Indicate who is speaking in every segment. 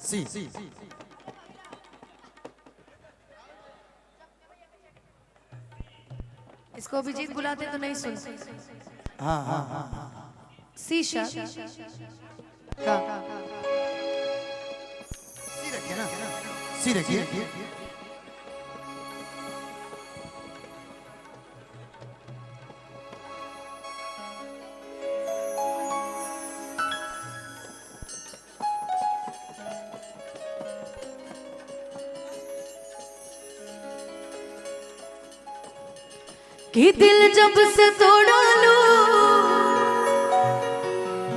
Speaker 1: सी
Speaker 2: इसको अभिजीत बुलाते तो नहीं सुनते।
Speaker 1: हाँ हाँ हाँ
Speaker 2: शीशा का
Speaker 1: सी रखिए ना, सी रखिए।
Speaker 2: कि दिल जब से तोड़ा लो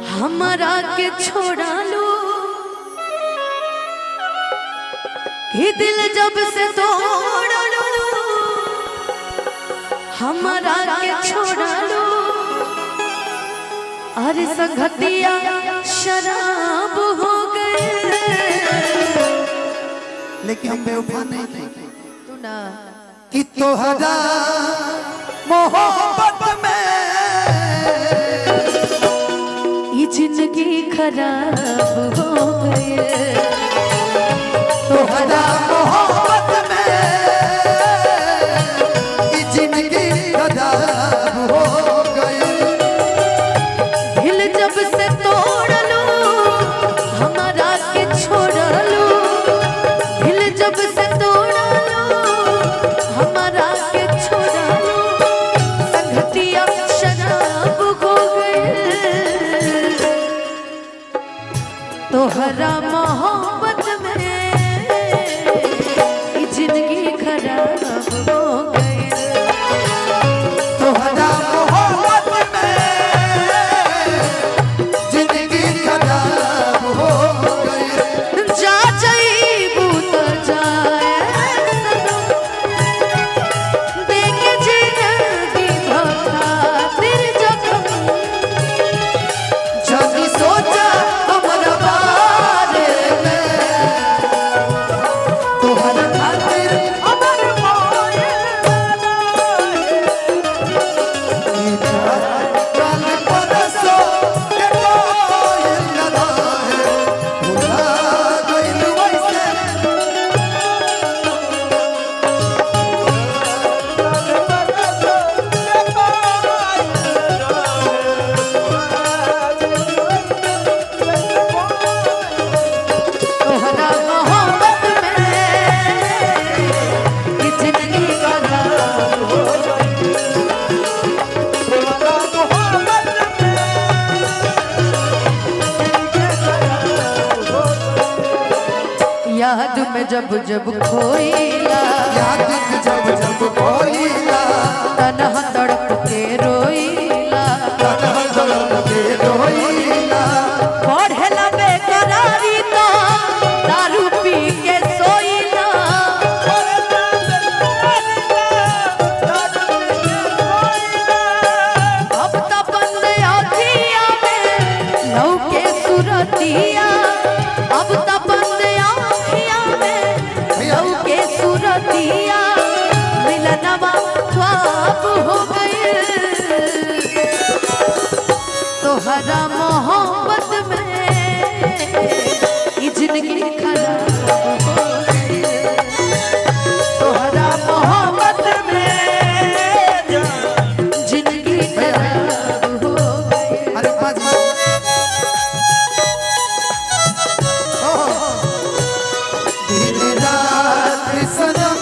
Speaker 2: हमारा के छोड़ा लो, कि दिल जब से तोड़ा लो हमारा के छोड़ा लो। अरे संगतिया शराब हो गए,
Speaker 1: लेकिन हम बेवफा नहीं थे
Speaker 2: तू ना
Speaker 1: कि तोहरा मोहब्बत में
Speaker 2: ये जिंदगी खराब हो गई।
Speaker 1: तोहरा मोहब्बत में ये जिंदगी खराब हो गई।
Speaker 2: दिल जब से तोड़ लो हमारा के छोड़ लो, दिल जब से तोड़ लो हमारा के छोड़ लो। संगतिया शराब हो गए, तोहरा मोहब्बत में ये जिंदगी खराब हो गई।
Speaker 1: तोहरा मोहब्बत में जिंदगी खराब हो गई।
Speaker 2: जा जाइबू तो जाए सनम, देख जिंदगी धोखा तेरे जख्म।
Speaker 1: जानी सोचा हमरा बारे में, तोहरा खातिर अमर मोरे काल परसों के कोई लगा है, भुला गइल वैसे।
Speaker 2: तोहरा मोहब्बत में ये जिंदगी खराब हो गई। याद में जब जब खोईला,
Speaker 1: याद में जब जब खोईला,
Speaker 2: तन्हा तड़प के रोईला।
Speaker 1: तन्हा तड़प के रोईला।
Speaker 2: पढ़ेला बेकरारी तो दारू पी के सोईला। अब तो बंद आँखिया में लौके सुरतिया, अब तो बंद आँखिया में लौके सुरतिया। मिलनवा ख्वाब हो गए, तोहरा मोहब्बत में ये जिंदगी खराब हो गई। तोहरा मोहब्बत में जिंदगी खराब हो गई।
Speaker 1: अरे बाजी दिन रात सनम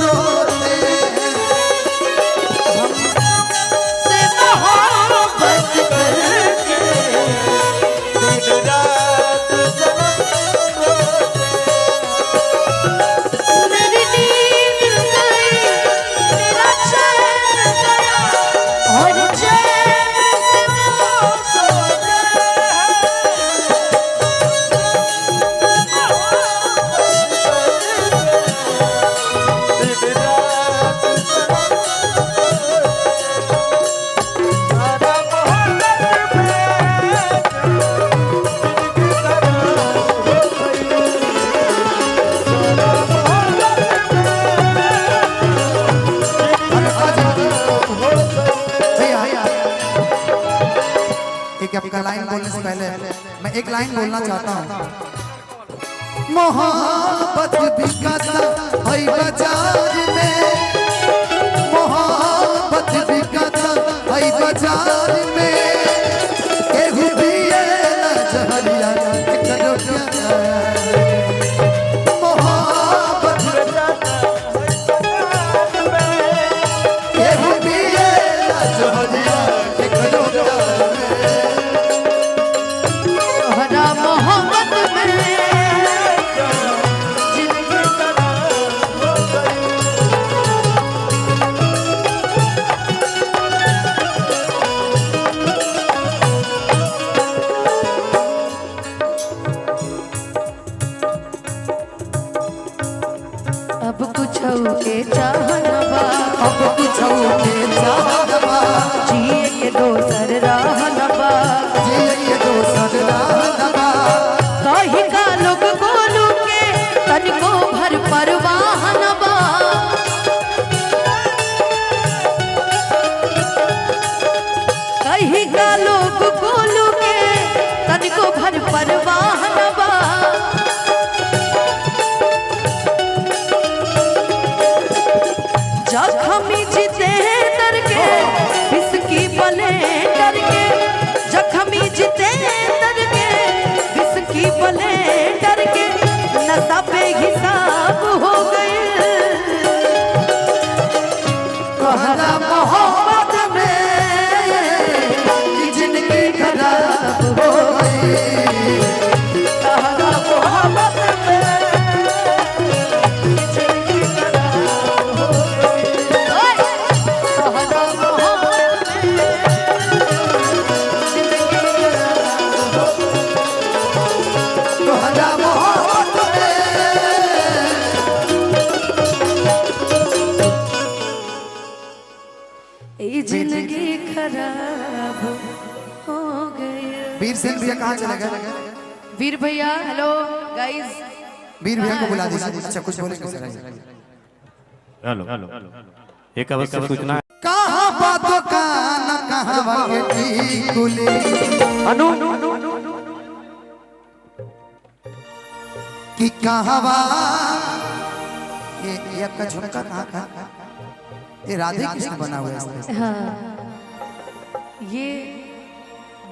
Speaker 1: रोते
Speaker 2: से मोहब्बत करके मेरी नींद गई, मेरा चैन गया और चैन से वो सो
Speaker 1: एक आपका लाइन बोलने से पहले मैं एक लाइन बोलना चाहता हूँ। मोहब्बत बिकाता है बाजार में, मोहब्बत बिकाता है बाजार में। केहू पिए ना जहरिया करो प्यार, मोहब्बत केहू पिए ना जहरिया करो प्यार में।
Speaker 2: तोहरा मोहब्बत में जिंदगी अब कुछ के चाहनवा,
Speaker 1: अब कुछ के चाहनवा,
Speaker 2: जिए के दोसर रहनवा।
Speaker 1: जिए दोसर रहनवा।
Speaker 2: कहीं का लोग बोलू के तनिको भर परवाहनवा। कहीं का लोग बोलू के तनिको भर परवाहनवा। जख्मी जितेंद्र के विस्की ब्लेंडर के, जख्मी जितेंद्र के विस्की ब्लेंडर के नशा पे हिसाब हो गए।
Speaker 1: तोहरा मोहब्बत में जिंदगी खराब हो गई,
Speaker 2: तोहरा मोहब्बत में जिंदगी खराब हो गई। ओए! तोहरा मोहब्बत में जिंदगी खराब हो गई।
Speaker 1: तोहरा मोहब्बत में
Speaker 2: ये जिंदगी खराब हो गई।
Speaker 1: वीर सिंह भैया कहाँ चले गए?
Speaker 2: वीर भैया हेलो गाइस,
Speaker 1: वीर भैया को बुला दीजिए। अच्छा कुछ बोलेंगे सर?
Speaker 3: हेलो एक अवश्य सूचना है।
Speaker 1: कहाँ बातों का न कहाँ वाके गुली,
Speaker 3: अनु
Speaker 1: कि कहवा ये आपका झुमका कहाँ का? ये राधे कृष्ण बना हुआ है इसमें।
Speaker 2: हाँ ये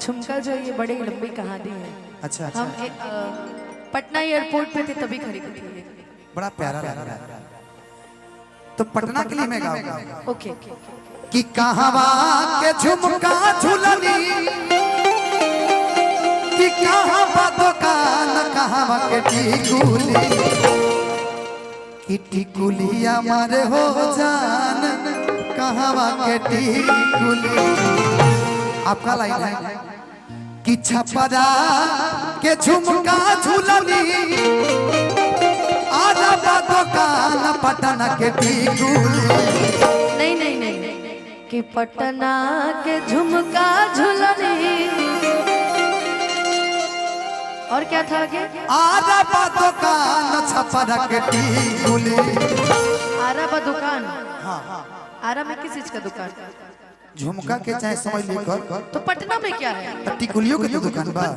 Speaker 2: झुमका जो ये बड़ी लंबी कहानी है।
Speaker 1: अच्छा अच्छा,
Speaker 2: हम पटना एयरपोर्ट पे थे तभी खरीदी थी।
Speaker 1: बड़ा प्यारा लग रहा है। तो पटना के लिए मैं गाऊंगा।
Speaker 2: ओके
Speaker 1: कि कहवा के झुमका झुलनी, कि कहाँ बातों का न कहाँ के टिकुली, कि टिकुलिया मारे हो जान कहाँ के टिकुली। आपका लाइन है कि छपरा के झुमका झुलनी, आधा बातों का न पटना के टिकुली।
Speaker 2: नहीं नहीं नहीं कि पटना के झुमका झुलनी और क्या था आगे?
Speaker 1: आधा बातों का न छपरा के टिकुली।
Speaker 2: आरा बा दुकान।
Speaker 1: हाँ
Speaker 2: आरा में किस चीज का दुकान?
Speaker 1: झुमका के चाहे समझ लेकर
Speaker 2: तो पटना में क्या है?
Speaker 1: टिकुलियों के तो दुकान बा।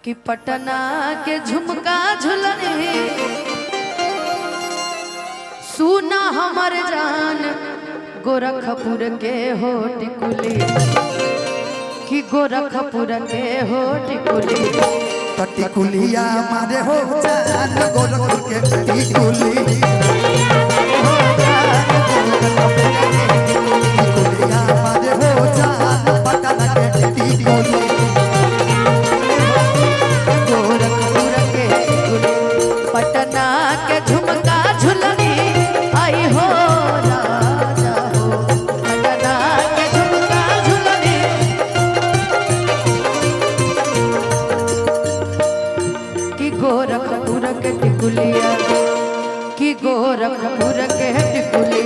Speaker 2: कि पटना के झुमका झुलने सुना हमर जान गोरखपुर के हो टिकुली, कि गोरखपुर के हो टिकुली।
Speaker 1: तो टिकुलिया मारे हो जान गोरखपुर के टिकुली, टिकुलिया मारे हो जान पटना के टिकुली।
Speaker 2: गोरखपुर के टिकुली, पटना के झुमका झुलनी आई हो राजा हो। पटना के झुमका झुलनी कि गोरखपुर के टिकुलिया, कि गोरखपुर के टिकुली।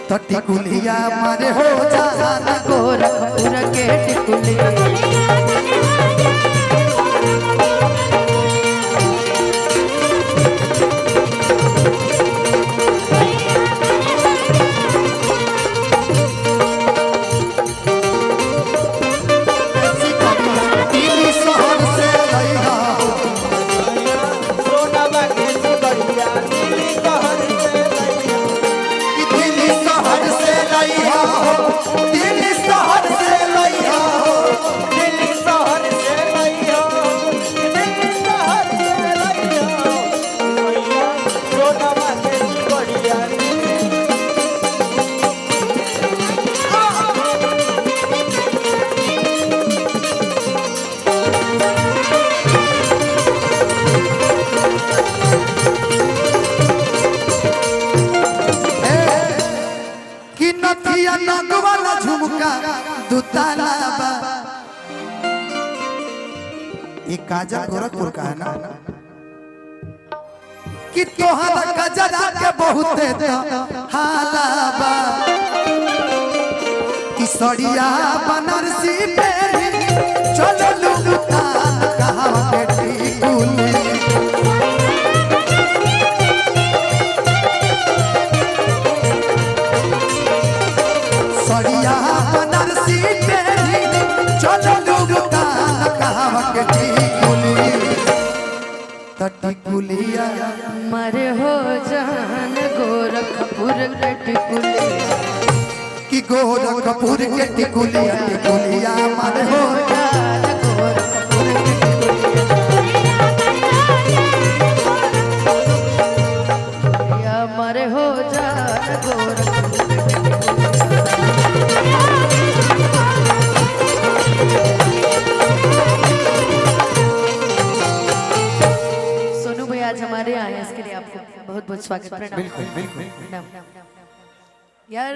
Speaker 1: तो टिकुलिया मारे हो जान
Speaker 2: गोरखपुर के टिकुली।
Speaker 1: दिल्ली शहर से लइहा, गाजर गोरखपुर का है ना कि तोहरा गजरा के बहुते हालाबा कि सड़िया बनारसी पेरी चलो लुटान कहाँ के टिकुली सड़िया बनारसी पेरी चलो लुटान कहाँ के टिकुली टिकुलिया
Speaker 2: मरे हो जान गोरखपुर के टिकुलिया
Speaker 1: कि गोरखपुर के टिकुलिया टिकुलिया मारे हो
Speaker 2: जान गोरखपुर के टिकुलिया मरे हो जान गोरखपुर के टिकुलिया। सोनू भाई आज हमारे आए हैं, इसके लिए आपको बहुत बहुत स्वागत। प्रणाम। यार